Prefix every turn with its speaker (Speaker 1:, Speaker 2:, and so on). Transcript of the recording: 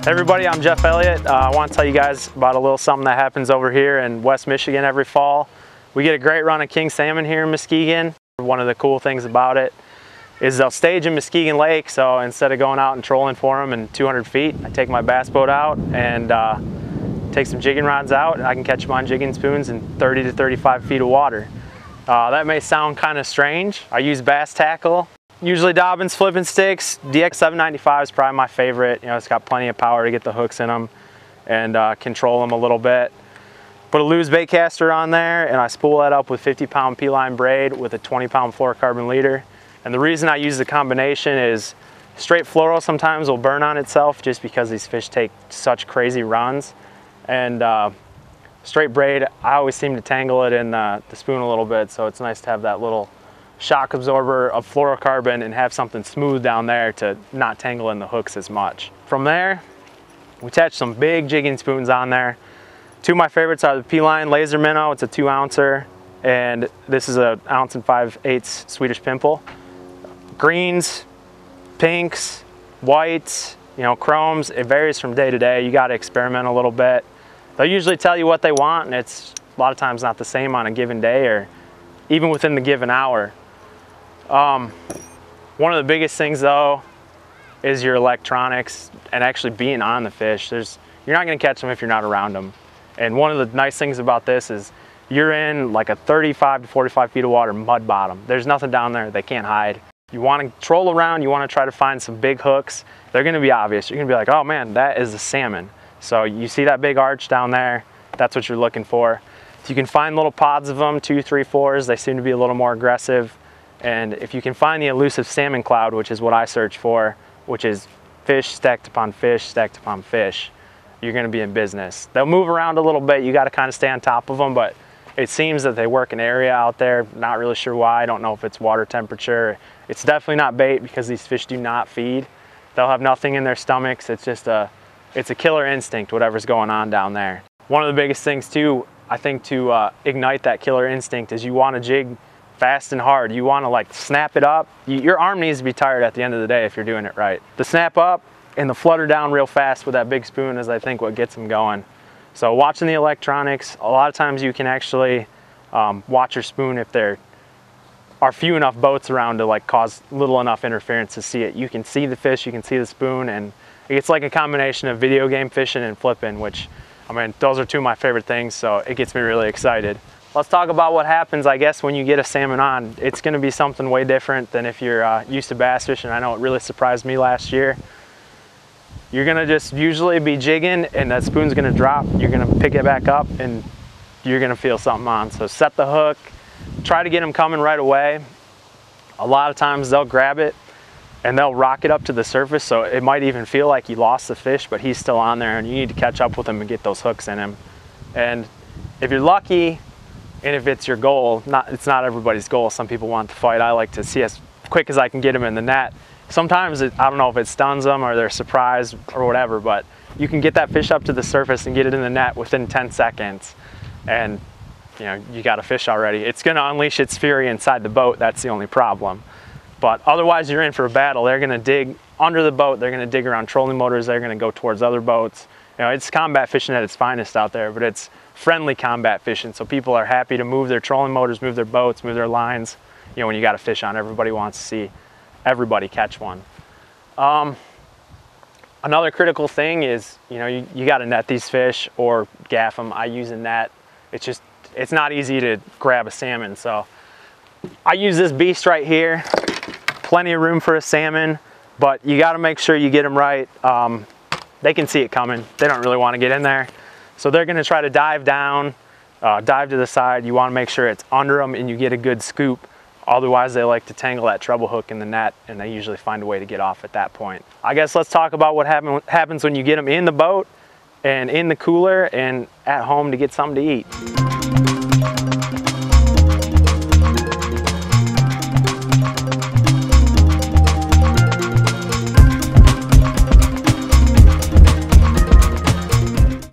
Speaker 1: Hey everybody, I'm Jeff Elliott. I want to tell you guys about a little something that happens over here in West Michigan every fall. We get a great run of king salmon here in Muskegon. One of the cool things about it is they'll stage in Muskegon Lake, so instead of going out and trolling for them in 200 feet, I take my bass boat out and take some jigging rods out, and I can catch them on jigging spoons in 30 to 35 feet of water. That may sound kind of strange. I use bass tackle. Usually Dobbins flipping sticks. DX 795 is probably my favorite. You know, it's got plenty of power to get the hooks in them and control them a little bit. Put a loose bait caster on there and I spool that up with 50-pound P-line braid with a 20-pound fluorocarbon leader. And the reason I use the combination is straight fluoro sometimes will burn on itself just because these fish take such crazy runs. And straight braid, I always seem to tangle it in the spoon a little bit, so it's nice to have that little shock absorber of fluorocarbon and have something smooth down there to not tangle in the hooks as much. From there, we attach some big jigging spoons on there. Two of my favorites are the P-line laser minnow. It's a 2-ouncer, and this is a 1 5/8 Swedish pimple. Greens, pinks, whites, you know, chromes. It varies from day to day. You got to experiment a little bit. They'll usually tell you what they want, and it's a lot of times not the same on a given day or even within the given hour. One of the biggest things though is your electronics and actually being on the fish. You're not going to catch them if you're not around them. And one of the nice things about this is you're in like a 35 to 45 feet of water mud bottom. There's nothing down there. They can't hide. You want to troll around. You want to try to find some big hooks. They're going to be obvious. You're going to be like, oh man, that is a salmon. So you see that big arch down there. That's what you're looking for. If you can find little pods of them, 2, 3, 4s, they seem to be a little more aggressive. And if you can find the elusive salmon cloud, which is what I search for, which is fish stacked upon fish, stacked upon fish, you're going to be in business. They'll move around a little bit. You got to kind of stay on top of them, but it seems that they work an area out there. Not really sure why. I don't know if it's water temperature. It's definitely not bait because these fish do not feed. They'll have nothing in their stomachs. It's just it's a killer instinct, whatever's going on down there. One of the biggest things too, I think, to ignite that killer instinct is you want to jig fast and hard. You want to like snap it up. Your arm needs to be tired at the end of the day if you're doing it right. The snap up and the flutter down real fast with that big spoon is, I think, what gets them going. So watching the electronics, a lot of times you can actually watch your spoon if there are few enough boats around to like cause little enough interference to see it. You can see the fish, you can see the spoon, and it's like a combination of video game fishing and flipping, which, I mean, those are two of my favorite things, so it gets me really excited. Let's talk about what happens, I guess, when you get a salmon on. It's going to be something way different than if you're used to bass fishing. I know it really surprised me last year. You're going to just usually be jigging and that spoon's going to drop. You're going to pick it back up and you're going to feel something on. So set the hook, try to get them coming right away. A lot of times they'll grab it and they'll rock it up to the surface, so it might even feel like you lost the fish, but he's still on there and you need to catch up with him and get those hooks in him. And if you're lucky, and if it's your goal, it's not everybody's goal. Some people want to fight. I like to see as quick as I can get them in the net. Sometimes I don't know if it stuns them or they're surprised or whatever, but you can get that fish up to the surface and get it in the net within 10 seconds. And you know, you got a fish already. It's going to unleash its fury inside the boat. That's the only problem. But otherwise you're in for a battle. They're going to dig under the boat. They're going to dig around trolling motors. They're going to go towards other boats. You know, it's combat fishing at its finest out there, but it's friendly combat fishing. So people are happy to move their trolling motors, move their boats, move their lines. You know, when you got a fish on, everybody wants to see everybody catch one. Another critical thing is, you know, you got to net these fish or gaff them. I use a net. It's not easy to grab a salmon. So I use this beast right here. Plenty of room for a salmon, but you got to make sure you get them right. They can see it coming. They don't really want to get in there. So they're going to try to dive down, dive to the side. You want to make sure it's under them and you get a good scoop. Otherwise, they like to tangle that treble hook in the net, and they usually find a way to get off at that point. I guess let's talk about what happens when you get them in the boat and in the cooler and at home to get something to eat.